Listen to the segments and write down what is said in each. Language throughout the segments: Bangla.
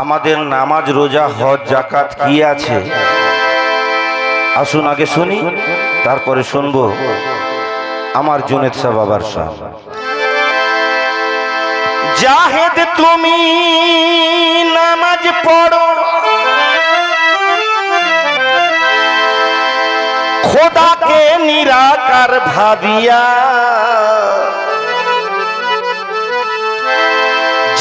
আমাদের নামাজ রোজা হজ যাকাত কি আছে আসুন আগে শুনি তারপরে শুনবো আমার জুনেদ শাহ বাবার শাহ। জাহেদ তুমি নামাজ পড়ো খোদাকে নিরাকার ভাবিয়া,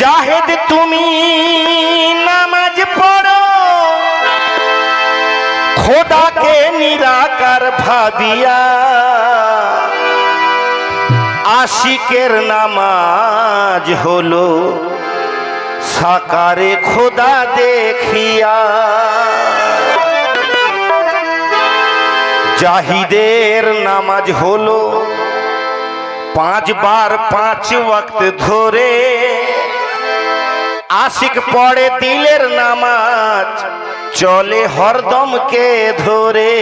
জাহেদ তুমি নামাজ পড়ো খোদাকে নিরাকার ভাবিয়া, আশিকের নামাজ হলো সাকারে খোদা দেখিয়া। জাহিদের নামাজ হলো 5 বার 5 ওয়াক্ত ধরে, আশিক পড়ে দিলের নামাজ চলে হরদমকে ধরে।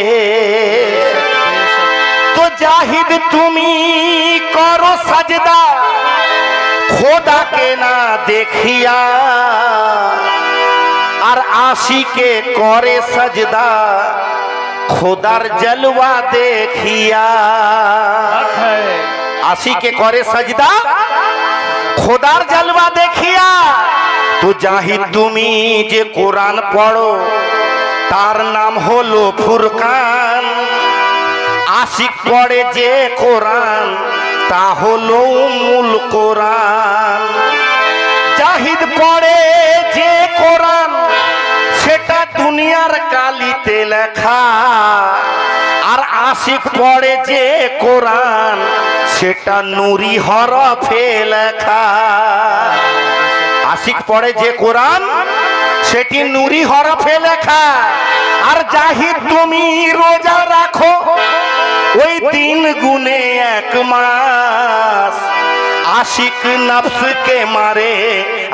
তো জাহিদ তুমি করো সাজদা খোদাকে না দেখিয়া, আর আশিকে করে সাজদা খোদার জলওয়া দেখিয়া। আশিকে করে সাজদা খোদার জলওয়া দেখিয়া। তো জাহিদ তুমি যে কোরআন পড়ো তার নাম হলো ফুরকান, আশিক পড়ে যে কোরআন তা হলো উম্মুল কোরআন। জাহিদ পড়ে যে কোরআন সেটা দুনিয়ার কালিতে লেখা, আর আশিক পড়ে যে কোরআন সেটা নুরি হরফে লেখা। আশিক পড়ে যে কোরআন সেটি নুরি হরফে লেখা। আর জাহিদ তুমি রোজা রাখো ওই দিন গুনে 1 মাস, আশিক নফসকে মারে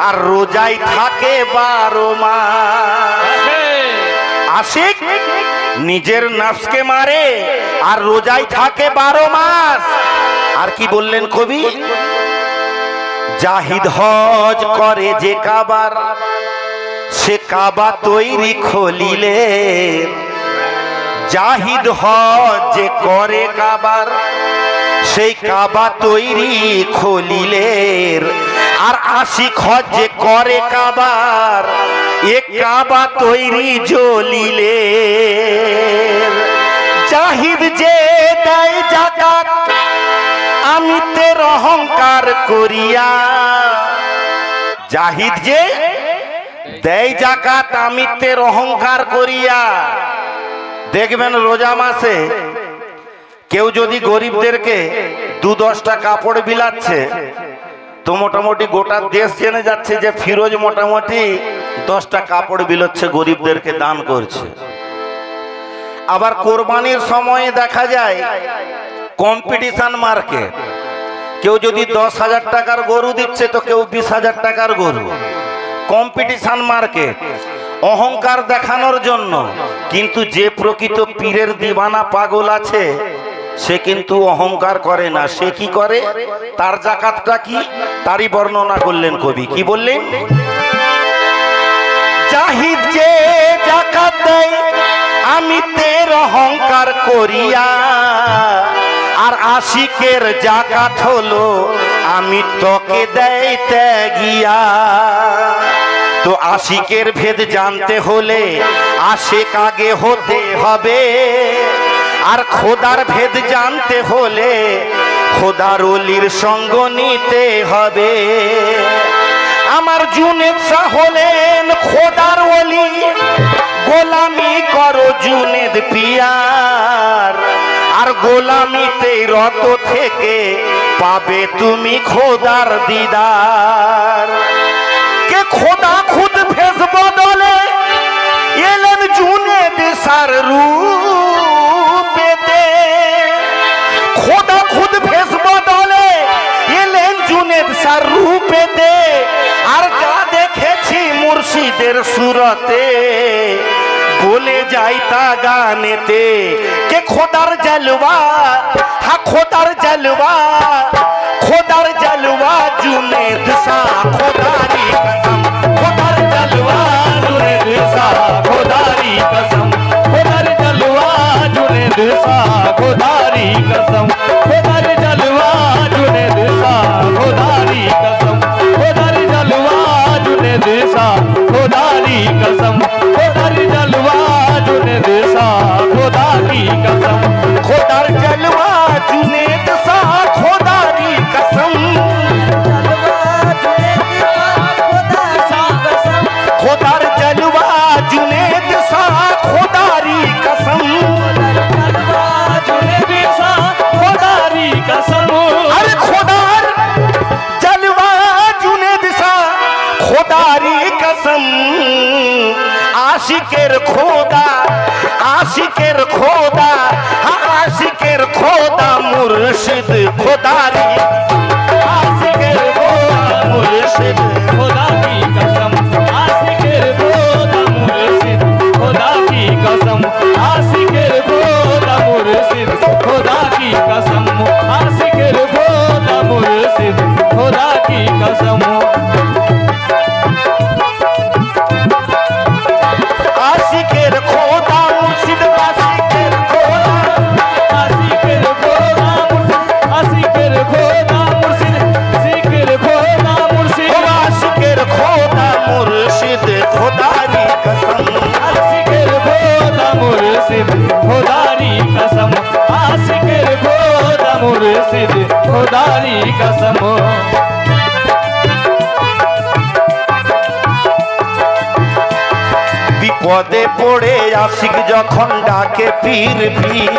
আর রোজায় থাকে 12 মাস। আশিক নিজের নফসকে মারে আর রোজায় থাকে 12 মাস। আর কি বললেন কবি? জাহিদ হজ করে যে কাবার সে কাবা তৈরি খলিলে, জাহিদ হজ যে করে কাবার সেই কাবা তৈরি খলিলের, আর আশিক হজ যে করে কাবার এ কাবা তৈরি জলিলের। জাহিদ যে দেয় যাকাত আমি তের অহংকার করিয়া, জাহিদ যে দেয় যাকাত আমি তের অহংকার করিয়া। দেখবেন রোজা মাসে কেউ যদি গরিবদেরকে 2-10টা কাপড় বিলাচ্ছে তো মোটামুটি গোটা দেশ জেনে যাচ্ছে যে ফিরোজ মোটামুটি 10টা কাপড় বিলাচ্ছে গরিবদেরকে দান করছে। আবার কোরবানির সময়ে দেখা যায় কম্পিটিশন মার্কেট, কেউ যদি 10,000 টাকার গরু দিচ্ছে তো কেউ 20,000 টাকার গরু। কম্পিটিশন মার্কেট অহংকার দেখানোর জন্য। কিন্তু যে প্রকৃত পীরের দিবানা পাগল আছে সে কিন্তু অহংকার করে না। সে কি করে? তার যাকাতটা কি তারই বর্ণনা করলেন কবি। কি বললেন? জাহিদ যে যাকাত দেয় আমি তের অহংকার করিয়া, আর আশিকের যাকাত হলো আমি তোকে দেই ত্যাগিয়া। তো আশিকের ভেদ জানতে হলে আশিক আগে হতে হবে, আর খোদার ভেদ জানতে হলে খোদার ওলির সঙ্গ নিতে হবে। আমার জুনেদ শাহ হলেন খোদার ওলি, গোলামি করো জুনেদ পিয়ার, আর গোলামিতে রত থেকে পাবে তুমি খোদার দিদার। কে খোদা খুদ ভেস বদলে এলেন জুনেদ শাহর রূপেতে, খোদা খুদ ভেস বদলে এলেন জুনেদ শাহর রূপেতে। আর যা দেখেছি মুর্শিদের সুরতে বলে যাই তা গানেতে। কে খোদার জলওয়া, হা খোদার জলওয়া, খোদার জলওয়া জুনেদ শাহ খোদারি कसम খোদার জলওয়া। आशिकेर खोदा आशिकेर खोदा आशिकेर खोदा मुर्शिद खोदारी आशिकेर खोदा मुर्शिद खुदा की कसम आशिकेर खोदा मुर्शिद खुदा की कसम आशिकेर खोदा मुर्शिद खुदा की कसम आशिकेर खोदा मुर्शिद खुदा की कसम आशिकेर खोदा मुर्शिद आशिकेर खोदा आशिकेर खोदा मुर्शिद आशिकेर खोदा मुर्शिद आशिकेर खोदा मुर्शिद आशिकेर खोदा मुर्शिद खोदारी कसम आशिकेर खोदा मुर्शिद खुदारी कसम आशिकेर खोदा मुर्शिद खुदारी कसम বিপদে পড়ে আশিক যখন ডাকে পীর পীর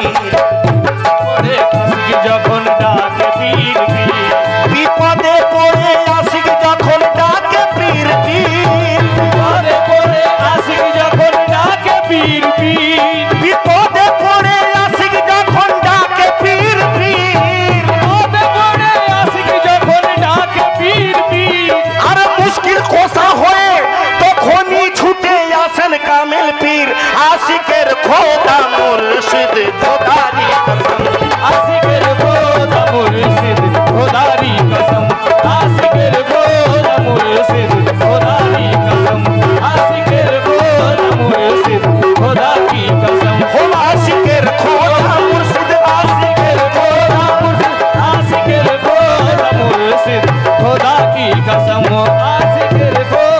যখন ডাকে পীর পীর বিপদে পড়ে আশিক যখন ডাকে পীর পীর বিপদে পড়ে আশিক যখন ডাকে পীর পীর বিপদে পড়ে আশিক যখন ডাকে পীর পীর বিপদে পড়ে আশিক যখন ডাকে পীর পীর আর মুশকিল কোসা হয়ে তখনই ছুটে আসেন কামেল পীর আশিকের খোদা মুর্শিদ খোদারি কসম आशिकेर खोदा मुर्शिद खुदारी कसम आशिकेर खोदा मुर्शिद खुदारी कसम आशिकेर खोदा मुर्शिद खुदा की कसम हो आशिकेर खोदा मुर्शिद आशिकेर खोदा मुर्शिद आशिकेर खोदा मुर्शिद खुदा की कसम आशिकेर खोदा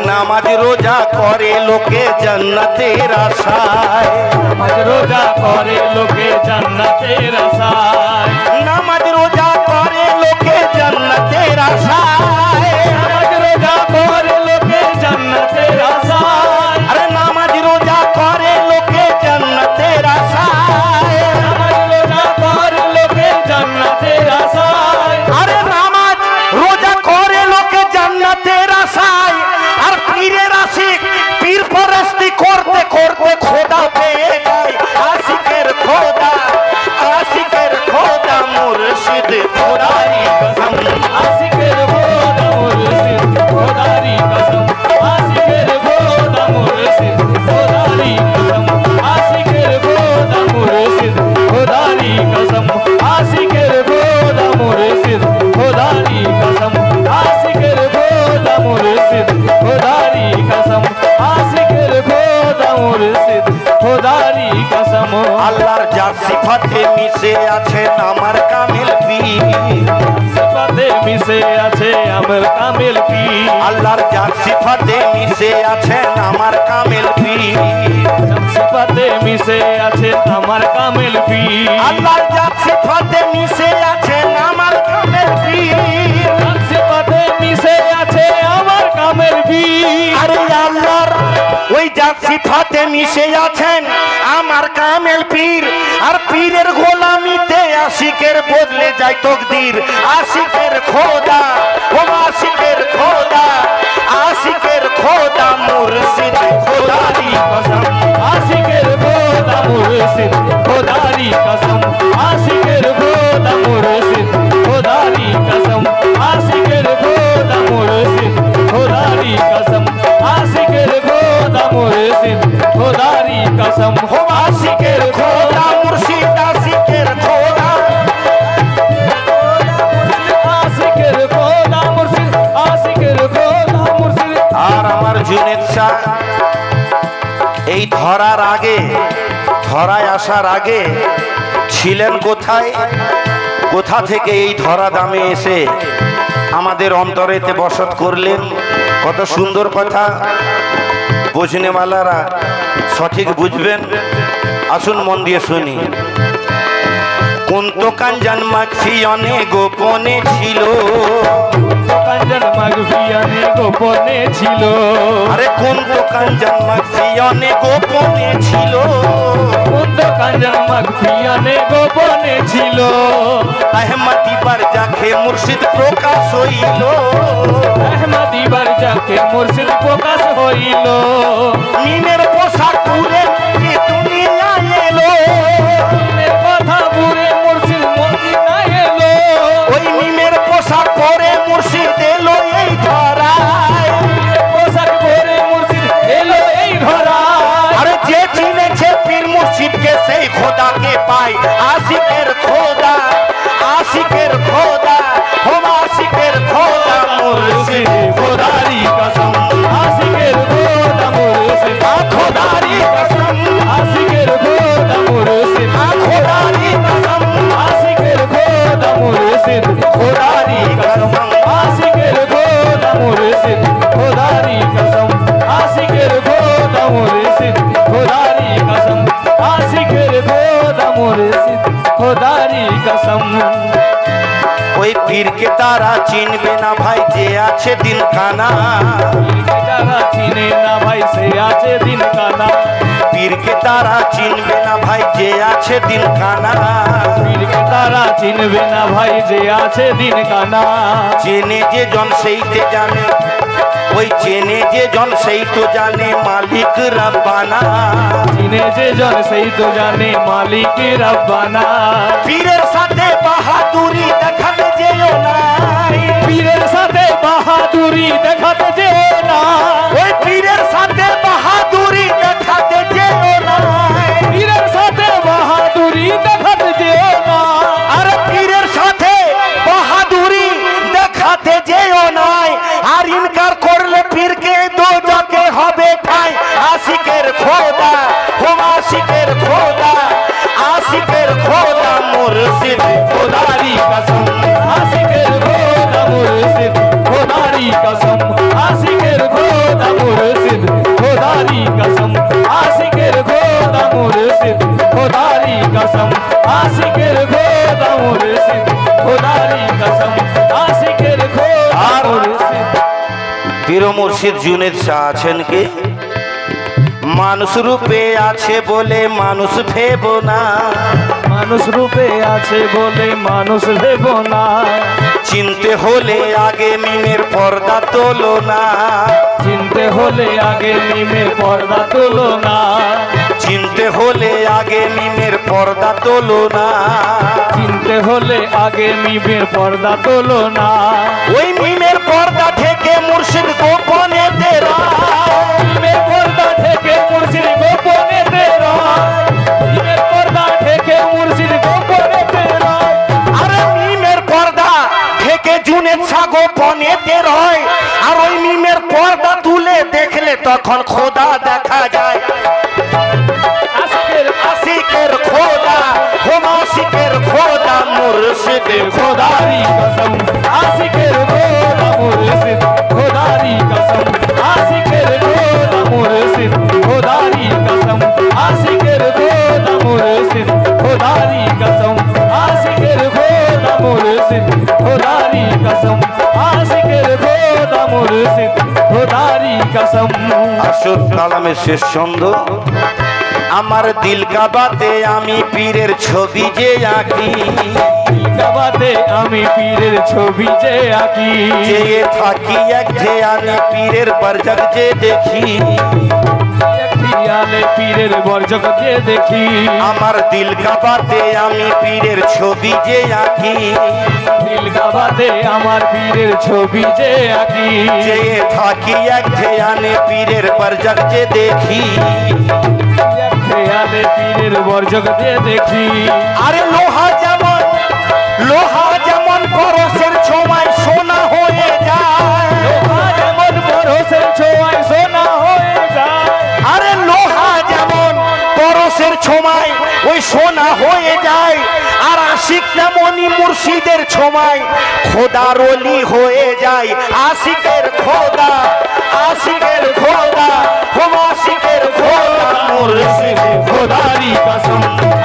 नामाज रोजा करे लोके जन्नतेर आशाय नामाज रोजा करे लोके जन्नतेर आशाय नामाज रोजा करे लोके जन्नतेर आशाय नामाज रोजा करे लोके जन्नतेर आशाय अरे नामाज रोजा करे लोके जन्नतेर आशाय नामाज रोजा करे लोके जन्नतेर आशाय अरे नामाज रोजा करे लोके जन्नतेर आशाय আর পীরের আশিক পীর পরস্তি করতে করতে খোদা পেয়ে যায় আশিকের খোদা মুর্শিদ খোদারি কসম आशिकेर खोदा मुर्शिद खुदारी कसम आशिकेर खोदा मुर्शिद खुदारी कसम आशिकेर खोदा मुर्शिद खुदारी कसम आशिकेर खोदा मुर्शिद खुदारी कसम आशिकेर खोदा मुर्शिद खुदारी कसम आशिकेर खोदा मुर्शिद खुदारी कसम আল্লাহর যার সিফাতে মিশে আছেন আমার কামিল পীর সিফাতে মিশে আছে আমার কামিল পীর আল্লাহর যার সিফাতে মিশে আছেন আমার কামিল পীর সিফাতে মিশে আছে আমার কামিল পীর আল্লাহর যার সিফাতে মিশে আছেন আমার কামিল পীর সিফাতে মিশে আছে আমার কামিল পীর আরে আল্লাহর ওই যার সিফাতে মিশে আছেন আমার কামেল পীর আর পীরের গোলামিতে আশিকের বদলে যায় তকদির আশিকের খোদা ও আশিকের খোদা মুর্শিদ খোদারি কসম आशिकेर खोदा मुर्शिद खुदारी कसम आशिकेर खोदा मुर्शिद खुदारी कसम आशिकेर खोदा मुर्शिद खुदारी कसम आशिकेर खोदा मुर्शिद खुदारी कसम हो आशिकेर খোদা মুর্শিদ আশিকের খোদা आशिकेर खोदा मुर्शिद आशिकेर खोदा मुर्शिद আর আমার জুনেদ শাহ এই ধরার আগে ধরায় আসার আগে ছিলেন কোথায় কোথা থেকে এই ধরা দামে এসে আমাদের অন্তরেতে বসত করলেন। কত সুন্দর কথা, বুঝনেওয়ালারা সঠিক বুঝবেন। আসুন মন দিয়ে শুনি। কুন্ত কাঞ্জন মাখফিয়নে গোপনে ছিল, কাঞ্জন মাখফিয়নে গোপনে ছিল, আরে কুন্ত কাঞ্জন মাখফিয়নে গোপনে ছিল, কুন্ত কাঞ্জন মাখফিয়নে গোপনে ছিল। আহমদি বারজাখে মুর্শিদ প্রকাশ হইল, আহমদি বারজাখে মুর্শিদ প্রকাশ হইল। মিমের পোশাক পরে যে দুনিয়া এলো, মিমের কথা পুরে মুর্শিদ মদিনায় এলো। ওই মিমের পোশাক পরে মুর্শিদ এলো এই ধরায়, পোশাক পরে মুর্শিদ এলো এই ধরায়। আরে যে চিনেছে পীর মুর্শিদকে সেই খোদাকে পায়। আশিকের খোদা, আশিকের খোদা, হোম আশিকের খোদা মুর্শিদ, খোদারি কসম, আশিকের খোদা মুর্শিদ, খোদারি কসম, আশিকের খোদা মুর্শিদ, খোদারি কসম, আশিকের খোদা মুর্শিদ, খোদারি কসম, আশিকের খোদা মুর্শিদ, খোদারি কসম, আশিকের খোদা মুর্শিদ, খোদারি কসম, আশিকের খোদা মুর্শিদ, খোদারি কসম। ওই পীরকে তারা চিনবে না ভাই যে আছে দিন কানা, যারা চিনে না ভাই সে আছে দিন কানা, পীরকে তারা চিনবে না ভাই যে আছে দিন কানা, পীরকে তারা চিনবে না ভাই যে আছে দিন কানা। চেনে যে জন সেইতে জানে, ওই চেনে যে জন সেই তো জানে মালিক রব্বানা, চিনে যে জন সেই তো জানে মালিক রব্বানা। পীরের সাথে বাহাদুরি দেখাতে যেও না, পীরের সাথে বাহাদুরি দেখাতে যেও না, ওই পীরের সাথে বাহাদুরি দেখাতে যেও না, পীরের সাথে বাহাদুরি দেখাতে যেও না। আর পীরের সাথে বাহাদুরি দেখাতে যেও না, আর ইনকার করলে পীরকে দোজখে হবে ঠাই। আশিকের খোদা, হোম আশিকের খোদা, আশিকের খোদা মুর্শিদ, খোদারি কসম, আশিকের খোদা মুর্শিদ, খোদারি কসম, আশিকের খোদা মুর্শিদ, খোদারি কসম, আশিকের খোদা মুর্শিদ, খোদারি কসম, আশিকের খোদা মুর্শিদ, খোদারি কসম, আশিকের খোদা মুর্শিদ। পীর মুর্শিদ জুনেদ শাহ আছেন কি? মানুষ রূপে আছে বলে মানুষ ভেব না, মানুষ রূপে আছে বলে মানুষ ভেব না, চিনতে হলে আগে মিমের পর্দা তোলো না, চিনতে হলে আগে মিমের পর্দা তোলো না, চিনতে হলে আগে মিমের পর্দা তোলো না, চিনতে হলে আগে মিমের পর্দা তোলো না। ওই মিমের পর্দা থেকে মুর্শিদ গোপনে তেরা, মিমের পর্দা থেকে মুর্শিদ গোপনে তেরা, মিমের পর্দা থেকে মুর্শিদ গোপনে তেরা। আরে মিমের পর্দা থেকে জুনেদ শাহ গোপনে তেরোয়, আর ওই মিমের পর্দা তুলে দেখলে তখন খোদা দেখা যায়। আশিকের আশিকের খোদা, হোম আশিকের খোদা মুর্শিদ, খোদারি কসম, আশিকের খোদা মুর্শিদ, খোদারি কসম, আশিকের খোদা মুর্শিদ, খোদারি কসম, আশিকের খোদা মুর্শিদ, খোদারি কসম, আশিকের খোদা মুর্শিদ, খোদারি কসম, আশিকের খোদা মুর্শিদ, খোদারি কসম। আসল কালামের শেষ ছন্দ। আমার দিল কাবাতে আমি পীরের ছবি যে আঁকি, কাবাতে আমি পীরের ছবি যে আঁকি, চেয়ে থাকি এক ধ্যানে পীরের বরজক যে দেখি, খেয়ালে পীরের বর্জক যে দেখি। আমার দিল কাবাতে আমি পীরের ছবি যে আঁকি, দিল কাবাতে আমার পীরের ছবি যে আঁকি, চেয়ে থাকি এক ধ্যানে পীরের বরজক যে দেখি, খেয়ালে পীরের বর্জক যে দেখি। আরে লোহা যেমন, লোহা যেমন পরশের ছোঁয়ায় সোনা হয়ে যায়, লোহা যেমন পরশের ছোঁয়ায় সোনা হয়ে যায়, আরে লোহা যেমন পরশের ছোঁয়ায় ওই সোনা হয়ে যায়, আর আশিক তেমনি মুর্শিদের ছোমায় খোদার অলি হয়ে যায়। আশিকের খোদা, আশিকের খোদা, হোম আশিকের খোদা মুর্শিদ খোদারি কসম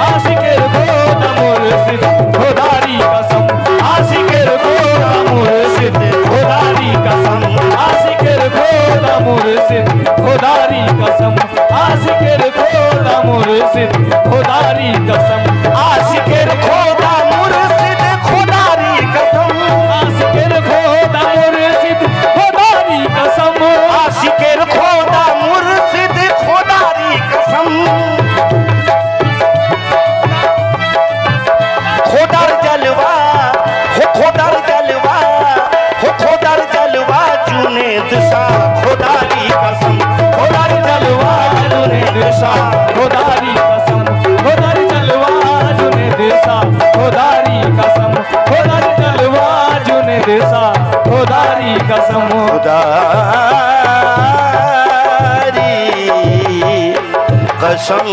আশিকের খোদা মুর্শিদ খোদারি কসম আশিকের খোদা মুর্শিদ খোদারি কসম আশিকের খোদা মুর্শিদ খোদারি কসম আশিকের খোদা মুর্শিদ খোদারি কসম আশিকের খোদা মুর্শিদ খোদারি কসম আশিকের খোদা মুর্শিদ খোদারি কসম আশিকের খোদা মুর্শিদ খোদারি কসম খোদার জলওয়া हो খোদার জলওয়া हो খোদার জলওয়া जुनेद शाह খোদারি কসম খোদার জলওয়া जुनेद शाह খোদারি কসম খোদার জলওয়া जुनेद शाह খোদারি কসম খোদার জলওয়া जुनेद शाह খোদারি কসম খোদারি কসম